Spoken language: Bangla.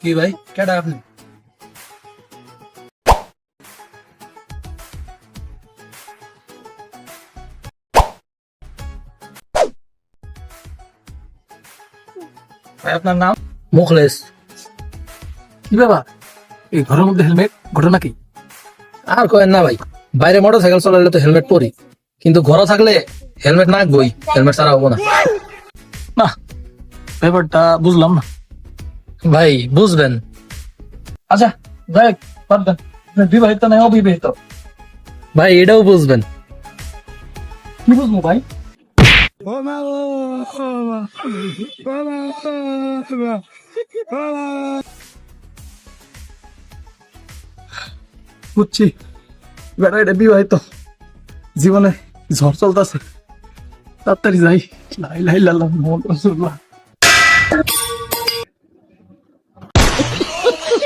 কি ভাই কেডা আপনি? ভাই আপনার নাম? মুখলেস। কি বাবা, এই ঘরের মধ্যে হেলমেট, ঘটনা কি? আর কয়েন না ভাই, বাইরে মোটর সাইকেল চালালে তো হেলমেট পরি, কিন্তু ঘরে থাকলে হেলমেট না রাখবই, হেলমেট ছাড়া হবো না। না, ব্যাপারটা বুঝলাম না। ভাই বুঝবেন। আচ্ছা যাই হোক, বাদ দেন। আপনি বিবাহিত না অবিবাহিত? ভাই এটাও বুঝবেন। কি বুঝবো ভাই? বুঝছি, বেটা এটা বিবাহিত, জীবনে ঝড় চলতেছে। তাড়াতাড়ি যাই। লাই লাই লাল্লাহ মোহাম্মদ রাসূলুল্লাহ।